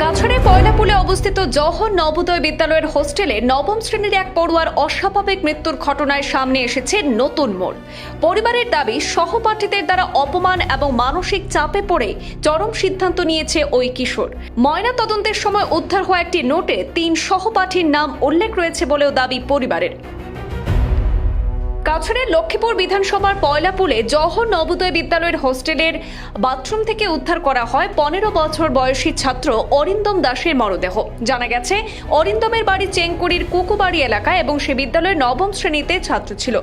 কাছাড়ের পয়লাপুলে অবস্থিত জওহর নবোদয় বিদ্যালয়ের হোস্টেলে নবম শ্রেণীর এক পড়ুয়ার অস্বাভাবিক মৃত্যুর ঘটনায় সামনে এসেছে নতুন মোড়। পরিবারের দাবি, সহপাঠীদের দ্বারা অপমান এবং মানসিক চাপে পড়ে চরম সিদ্ধান্ত নিয়েছে ওই কিশোর। ময়না তদন্তের সময় উদ্ধার হওয়া একটি নোটে 3 সহপাঠীর নাম উল্লেখ রয়েছে বলেও দাবি পরিবারের। কাছাড়ের লক্ষ্মীপুর বিধানসভার পয়লাপুলে জওহর নবোদয় বিদ্যালয়ের হোস্টেলের বাথরুম থেকে উদ্ধার করা হয় 15 বছর বয়সী ছাত্র অরিন্দম দাসের মরদেহ। জানা গেছে, অরিন্দমের বাড়ি চেংকুড়ির কুকুবাড়ি এলাকায় এবং সে বিদ্যালয়ের নবম শ্রেণীতে ছাত্র ছিল।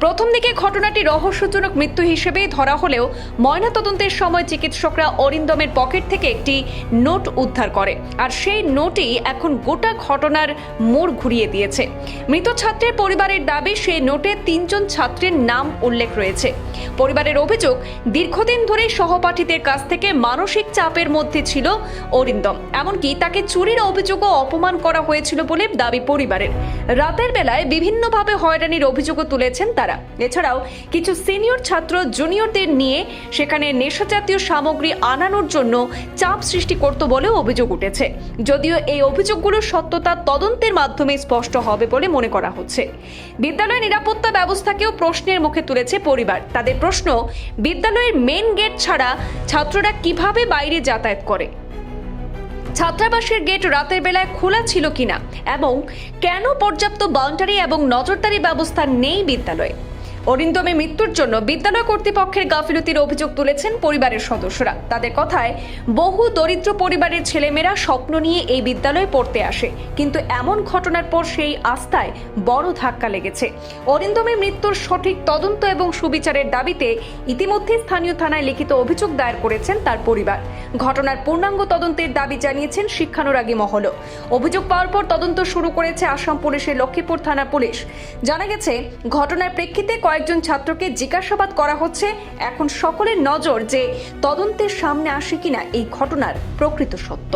প্রথম দিকে ঘটনাটি রহস্যজনক মৃত্যু হিসেবেই ধরা হলেও ময়নাতদন্তের সময় চিকিৎসকরা অরিন্দমের পকেট থেকে একটি নোট উদ্ধার করে, আর সেই নোটই এখন গোটা ঘটনার মোড় ঘুরিয়ে দিয়েছে। মৃত ছাত্রের পরিবারের দাবি, সেই নোটে 3 জন ছাত্রের নাম উল্লেখ রয়েছে। পরিবারের অভিযোগ, দীর্ঘদিন ধরে সহপাঠীদের কাছ থেকে মানসিক চাপের মধ্যে ছিল অরিন্দম, এমনকি তাকে চুরির অভিযোগও অপমান করা হয়েছিল বলে দাবি পরিবারের। রাতের বেলায় বিভিন্নভাবে হয়রানির অভিযোগও তুলেছেন তারা। এছাড়াও কিছু সিনিয়র ছাত্র জুনিয়রদের নিয়ে সেখানে নেশাজাতীয় সামগ্রী আনানোর জন্য চাপ সৃষ্টি করত বলেও অভিযোগ উঠেছে। যদিও এই অভিযোগগুলোর সত্যতা তদন্তের মাধ্যমে স্পষ্ট হবে বলে মনে করা হচ্ছে। বিদ্যালয়ের নিরাপত্তা ব্যবস্থাকেও প্রশ্নের মুখে তুলেছে পরিবার। তাদের প্রশ্ন, বিদ্যালয়ের মেন গেট ছাড়া ছাত্ররা কিভাবে বাইরে যাতায়াত করে, ছাত্রাবাসের গেট রাতের বেলায় খোলা ছিল কিনা এবং কেন পর্যাপ্ত বাউন্ডারি এবং নজরদারি ব্যবস্থা নেই বিদ্যালয়ে। অরিন্দমের মৃত্যুর জন্য বিদ্যালয় কর্তৃপক্ষের গাফিলতির অভিযোগ তুলেছেন পরিবারের সদস্যরা। তাদের কথায়, বহু দরিদ্র পরিবারের ছেলেমেয়েরা স্বপ্ন নিয়ে এই বিদ্যালয়ে পড়তে আসে, কিন্তু এমন ঘটনার পর সেই আস্থায় বড় ধাক্কা লেগেছে। অরিন্দমের মৃত্যুর সঠিক তদন্ত এবং সুবিচারের দাবিতে ইতিমধ্যে স্থানীয় থানায় লিখিত অভিযোগ দায়ের করেছেন তার পরিবার। ঘটনার পূর্ণাঙ্গ তদন্তের দাবি জানিয়েছেন শিক্ষানুরাগী মহল। অভিযোগ পাওয়ার পর তদন্ত শুরু করেছে আসাম পুলিশের লক্ষ্মীপুর থানা পুলিশ। জানা গেছে, ঘটনার প্রেক্ষিতে কয়েকজন ছাত্রকে জিজ্ঞাসাবাদ করা হচ্ছে। এখন সকলের নজর যে তদন্তের সামনে আসে কিনা এই ঘটনার প্রকৃত সত্য।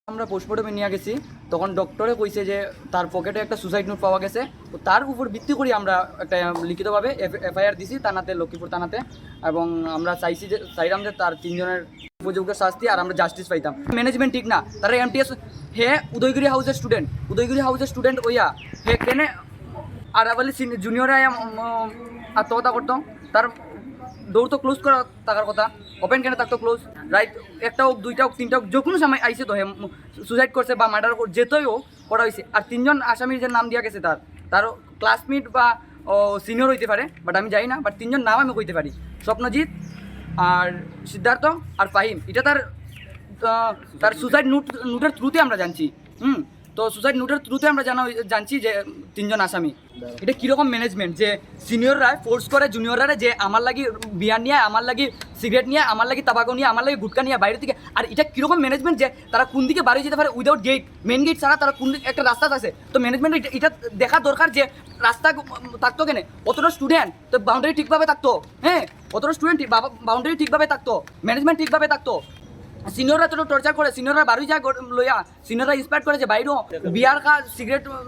আমরা পোস্টমর্টমে নিয়ে গেছি, তখন ডক্টরে কইছে যে তার পকেটে একটা সুসাইড নোট পাওয়া গেছে। তো তার উপর ভিত্তি করে আমরা একটা লিখিতভাবে এফআইআর দিছি থানাতে, লক্ষ্মীপুর থানাতে, এবং আমরা চাইলাম যে তার 3 জনের উপযুক্ত শাস্তি আর আমরা জাস্টিস পাইতাম। ম্যানেজমেন্ট ঠিক না, তারা এমটিএস হে উদয়গিরি হাউসের স্টুডেন্ট ওইয়া হে কেনে আর বলি জুনিয়রে আত্মহত্যা করতো। তার দৌড় তো ক্লোজ করা থাকার কথা, ওপেন কেন থাকতো ক্লোজ, রাইট? একটা হোক, 2টা হোক, 3টা হোক, যে কোনো সময় আইসে তো হে সুসাইড করছে বা মার্ডার যেতেই হোক করা হয়েছে। আর 3 জন আসামির যে নাম দেওয়া গেছে তার ক্লাসমেট বা সিনিয়র হইতে পারে, বাট আমি জানি না। বাট 3 জন নাম আমি কইতে পারি, স্বপ্নজিৎ আর সিদ্ধার্থ আর ফাহিম। এটা তার সুসাইড নোটের থ্রুতে আমরা জানছি। তো সুসাইড নোটের থ্রুতে আমরা জানছি যে 3 জন আসামি। এটা কীরকম ম্যানেজমেন্ট যে সিনিয়ররা ফোর্স করে জুনিয়ররা যে আমার লাগি বিয়ার নিয়ে, আমার লাগি সিগারেট নিয়ে, আমার লাগি তাবাকো নিয়ে, আমার লাগি গুটকা নিয়ে বাইরে থেকে। আর এটা কীরকম ম্যানেজমেন্ট যে তারা কোন দিকে বাড়ি যেতে পারে উইদাউট গেট, মেন গেট ছাড়া তারা কোন দিকে একটা রাস্তা আছে। তো ম্যানেজমেন্ট এটা দেখা দরকার যে রাস্তা থাকতো কেন, অতটা স্টুডেন্ট তো বাউন্ডারি ঠিকভাবে থাকতো। হ্যাঁ, অতটা স্টুডেন্ট বাউন্ডারি ঠিকভাবে থাকতো, ম্যানেজমেন্ট ঠিকভাবে থাকতো। সিনিয়ররা তো টর্চার করে, সিনিয়ররা বাড়ি যায় লইয়া, সিনিয়ররা ইন্সপায়ার করে যে বাইরেও বিয়ার খা,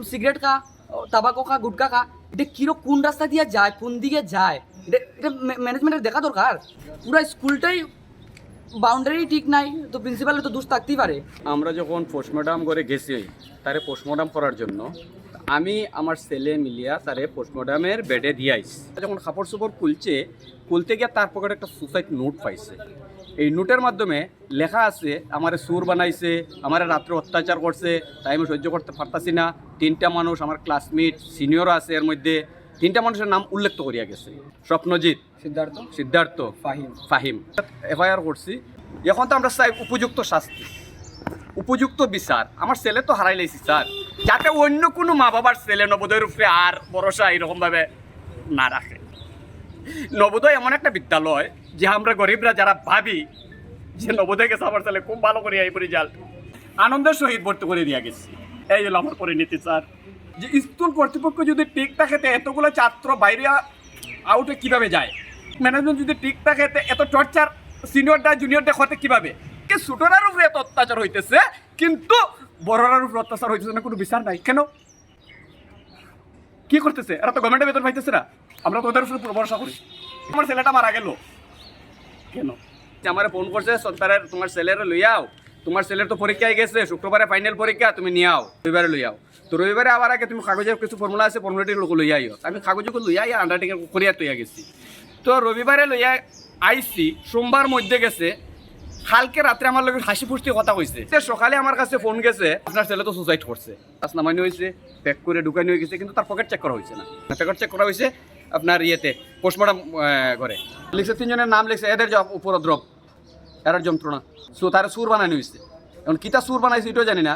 সিগারেট খা, তাবাকো খা, গুটকা খা। এটা কিরকম কোন রাস্তা দিয়ে যায়, কোন দিকে যায়, এটা ম্যানেজমেন্টের দেখা দরকার। পুরো স্কুলটাই বাউন্ডারি ঠিক নাই, তো প্রিন্সিপালের তো দোষ থাকতেই পারে। আমরা যখন পোস্টমর্টম করে গেছি তারে পোস্টমর্টম করার জন্য, আমি আমার ছেলে মিলিয়া তারে পোস্টমর্টমের বেডে দিয়ে আইছি। যখন কাপড় চোপড় খুলতে গিয়ে তার পকেটে একটা সুসাইড নোট পাইছে। এই নোটের মাধ্যমে লেখা আছে, আমারে সুর বানাইছে, আমার রাত্রে অত্যাচার করছে, তাই আমি সহ্য করতে পারতাছি না। 3টা মানুষ আমার ক্লাসমেট সিনিয়র আছে, এর মধ্যে 3টা মানুষের নাম উল্লেখ করিয়া গেছে, স্বপ্নজিৎ, সিদ্ধার্থ, ফাহিম। এফআইআর করছি। এখন তো আমরা চাই উপযুক্ত শাস্তি, উপযুক্ত বিচার। আমার ছেলে তো হারাই লাইছি স্যার, যাতে অন্য কোনো মা বাবার ছেলে নবোদয়ের উপরে আর ভরসা এরকমভাবে না রাখে। নবোদয় এমন একটা বিদ্যালয় যে আমরা গরিবরা যারা ভাবি যে নবোদয় গেছে আমার ছেলে খুব ভালো করে এই রেজাল্ট, আনন্দের সহিত ভর্তি করে দিয়ে গেছি। এই হলো আমার পরিণতি স্যার। যে স্কুল কর্তৃপক্ষ যদি ঠিক থাকে এতগুলো ছাত্র বাইরে আউটে কিভাবে যায়, ম্যানেজমেন্ট যদি ঠিক থাকে এত টর্চার সিনিয়রটা জুনিয়রটা হতে কিভাবে, কে ছোটরার উপরে এত অত্যাচার হইতেছে কিন্তু বড়রার উপরে অত্যাচার হইতেছে না, কোনো বিচার নাই কেন? কি করতেছে এরা? তো গভর্নমেন্টের বেতন পাইতেছে না, আমরা তো ওদের উপরে ভরসা করি। আমার ছেলেটা মারা গেল কেন? আমার ফোন করছে সন্তানের তোমার ছেলের লইয়াও, তোমার ছেলের তো পরীক্ষায় গেছে, শুক্রবারে ফাইনাল পরীক্ষা, তুমি নিয়ে আও, রবিবারে লইয়াও। তো রবিবারে আবার আগে তুমি কাগজের কিছু ফর্মুলা আছে, ফর্মুলাটি লোক লইয়াইও। আমি কাগজকে লইয়াই আন্ডারটেকিং করিয়া তৈয়া গেছি। তো রবিবারে লইয়া আইসি, সোমবার মধ্যে গেছে, কালকে রাত্রে আমার লোকের হাসি ফুসতে কথা কইছে। সকালে আমার কাছে ফোন গেছে, আপনার ছেলে তো সুসাইড করছে, কাজ নামানি হয়েছে, প্যাক করে ঢুকানি হয়ে গেছে, কিন্তু তার পকেট চেক করা হয়েছে না। পকেট চেক করা হয়েছে আপনার ইয়েতে পোস্টমর্টম করে লিখছে, 3 জনের নাম লিখছে, এদের যে উপদ্রব, এর যন্ত্রণা, তার সুর বানানো হয়েছে। এখন কিতা সুর বানাইছে এটাও জানি না।